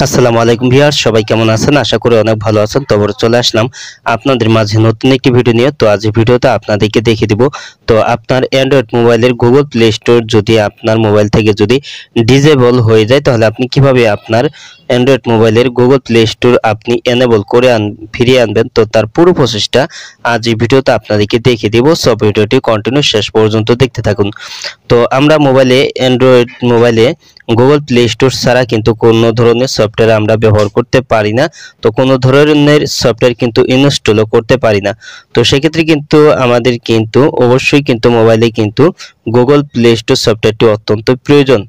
আসসালামু আলাইকুম ভিউয়ার্স, সবাই কেমন আছেন? আশা করি অনেক ভালো আছেন। তো চলে আসলাম আপনাদের মাঝে নতুন একটি ভিডিও নিয়ে। তো আজ এই ভিডিওতে আপনাদেরকে দেখিয়ে দিব তো আপনার অ্যান্ড্রয়েড মোবাইলের গুগল প্লে স্টোর যদি আপনার মোবাইল থেকে যদি ডিসেবল হয়ে যায়, তাহলে আপনি কিভাবে আপনার অ্যান্ড্রয়েড মোবাইলের গুগল প্লে স্টোর আপনি এনেবল করে ফিরিয়ে আনবেন। তো তার পুরো প্রসেসটা আজ এই ভিডিওতে আপনাদেরকে দেখিয়ে দিব। সব ভিডিওটি কন্টিনিউ শেষ পর্যন্ত দেখতে থাকুন। তো আমরা অ্যান্ড্রয়েড মোবাইলে গুগল প্লে স্টোর ছাড়া কিন্তু কোনো ধরনের সফটওয়্যার আমরা ব্যবহার করতে পারি না। তো কোনো ধরনের সফটওয়্যার কিন্তু ইনস্টলও করতে পারি না। তো সেক্ষেত্রে কিন্তু আমাদের কিন্তু অবশ্যই কিন্তু মোবাইলে কিন্তু গুগল প্লে স্টোর সফটওয়্যারটি অত্যন্ত প্রয়োজন।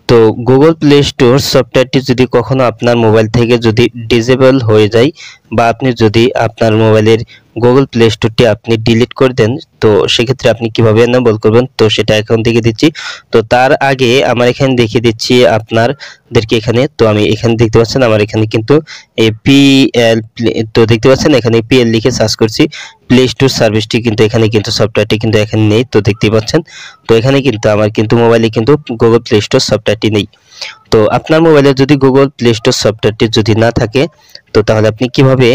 তো গুগল প্লে স্টোর সফটওয়্যারটি যদি কখনো আপনার মোবাইল থেকে যদি ডিসেবল হয়ে যায় বা আপনি যদি আপনার মোবাইলের গুগল প্লে স্টোরটি আপনি ডিলিট করে দেন, তো সেক্ষেত্রে আপনি কিভাবে এনেবল করবেন তো সেটা এখন দেখিয়ে দিচ্ছি। তো তার আগে আমার এখানে দেখিয়ে দিচ্ছি আপনাদেরকে। এখানে তো আমি এখানে দেখতে পাচ্ছেন আমার এখানে কিন্তু পিএল, তো দেখতে পাচ্ছেন এখানে পিএল লিখে সার্চ করছি। প্লে স্টোর সার্ভিসটি কিন্তু এখানে কিন্তু সফটওয়্যারটি কিন্তু এখানে নেই। তো দেখতেই পাচ্ছেন, তো এখানে কিন্তু আমার কিন্তু মোবাইলে কিন্তু গুগল প্লে স্টোর সফটওয়্যারটি নেই। তো আপনার মোবাইলে যদি গুগল প্লে স্টোর সফটওয়্যারটি যদি না থাকে, তো তাহলে আপনি কিভাবে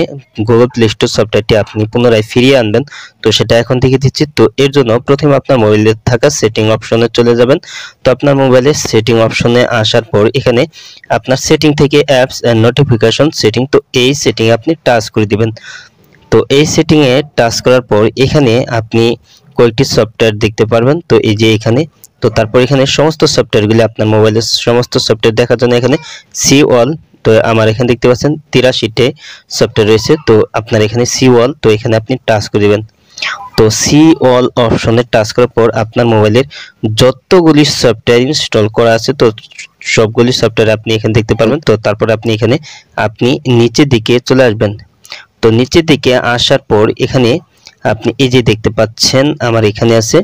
গুগল প্লে স্টোর সফটওয়্যারটি আপনি পুনরায় ফিরিয়ে আনবেন তো সেটা এখন দেখিয়ে দিচ্ছি। তো এর জন্য প্রথমে আপনার মোবাইলে থাকা সেটিং অপশনে চলে যাবেন। তো আপনার মোবাইলের সেটিং অপশনে আসার পর এখানে আপনার সেটিং থেকে অ্যাপস এন্ড নোটিফিকেশন সেটিং, তো এই সেটিং আপনি টাচ করে দিবেন। তো এই সেটিং এ টাচ করার পর এখানে আপনি কয়েকটি সফটওয়্যার দেখতে পারবেন। তো এই যে এখানে, তো তারপর এখানে সমস্ত সফটওয়্যারগুলি আপনার মোবাইলের সমস্ত সফটওয়্যার দেখার জন্য এখানে সি অল, তো আমার এখানে দেখতে পাচ্ছেন 83টে সফটওয়্যার রয়েছে। তো আপনার এখানে সি অল, তো এখানে আপনি টাচ করে দিবেন। তো সি অল অপশনে টাচ করার পর আপনার মোবাইলের যতগুলি সফটওয়্যার ইনস্টল করা আছে তো সবগুলি সফটওয়্যার আপনি এখানে দেখতে পারবেন। তো তারপর আপনি এখানে নিচের দিকে চলে আসবেন। তো নিচের দিকে আসার পর এখানে আপনি এই যে দেখতে পাচ্ছেন আমার এখানে আছে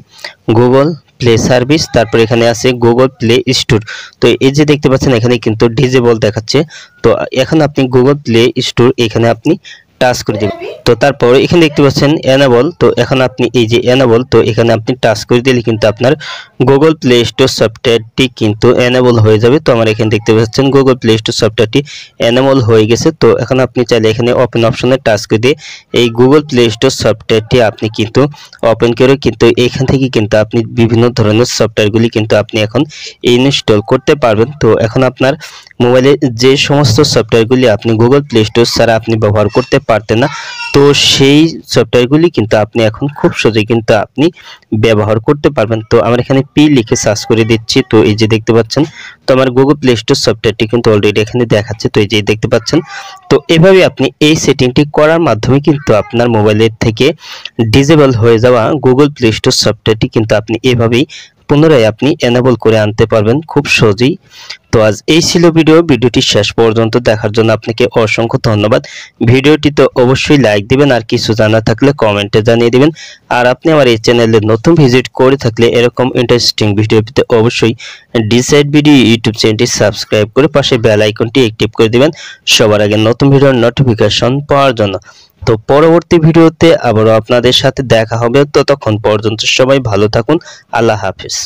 গুগল প্লে সার্ভিস, তারপর এখানে আছে গুগল প্লে স্টোর। তো এই যে দেখতে পাচ্ছেন এখানে কিন্তু ডিসেবল দেখাচ্ছে। তো এখন আপনি গুগল প্লে স্টোর এখানে আপনি টাচ করে দিবেন। তো তারপর এখানে দেখতে পাচ্ছেন এনেবল, তো এখন আপনি এই যে এনেবল, তো এখানে আপনি টাচ করে দিলে কিন্তু আপনার গুগল প্লে স্টোর সফটওয়্যারটি কিন্তু এনেবল হয়ে যাবে। তো আমার এখানে দেখতে পাচ্ছেন গুগল প্লে স্টোর সফটওয়্যারটি এনেবল হয়ে গেছে। তো এখন আপনি চাইলে এখানে ওপেন অপশনে টাচ করে দিয়ে এই গুগল প্লে স্টোর সফটওয়্যারটি আপনি কিন্তু ওপেন করে কিন্তু এখান থেকে কিন্তু আপনি বিভিন্ন ধরনের সফটওয়্যারগুলি কিন্তু আপনি এখন ইনস্টল করতে পারবেন। তো এখন আপনার মোবাইলে যে সমস্ত সফটওয়্যারগুলি আপনি গুগল প্লে স্টোর ছাড়া আপনি ব্যবহার করতে পারতেন না, তো সেই সফটওয়্যারগুলি কিন্তু আপনি এখন খুব সহজেই কিন্তু আপনি ব্যবহার করতে পারবেন। তো আমার এখানে পি লিখে সার্চ করে দিচ্ছি। তো এই যে দেখতে পাচ্ছেন, তো আমার গুগল প্লে স্টোর সফটওয়্যারটি কিন্তু অলরেডি এখানে দেখাচ্ছে। তো এই যে দেখতে পাচ্ছেন, তো এভাবে আপনি এই সেটিংটি করার মাধ্যমে কিন্তু আপনার মোবাইলের থেকে ডিসেবল হয়ে যাওয়া গুগল প্লে স্টোর সফটওয়্যারটি কিন্তু আপনি এভাবেই পুনরায় আপনি এনেবল করে আনতে পারবেন খুব সহজেই। তো আজ এই ছিল ভিডিওটি শেষ পর্যন্ত দেখার জন্য আপনাকে অসংখ্য ধন্যবাদ। ভিডিওটি তো অবশ্যই লাইক দিবেন, আর কিছু জানা থাকলে কমেন্টে জানিয়ে দিবেন। আর আপনি আমার এই চ্যানেলে নতুন ভিজিট করে থাকলে এরকম ইন্টারেস্টিং ভিডিও পেতে অবশ্যই ডিসাইড ভিডিও ইউটিউব চ্যানেলটি সাবস্ক্রাইব করে পাশে বেল আইকনটি অ্যাক্টিভ করে দিবেন সবার আগে নতুন ভিডিওর নোটিফিকেশন পাওয়ার জন্য। তো পরবর্তী ভিডিওতে আবারও আপনাদের সাথে দেখা হবে। ততক্ষণ পর্যন্ত সবাই ভালো থাকুন। আল্লাহ হাফেজ।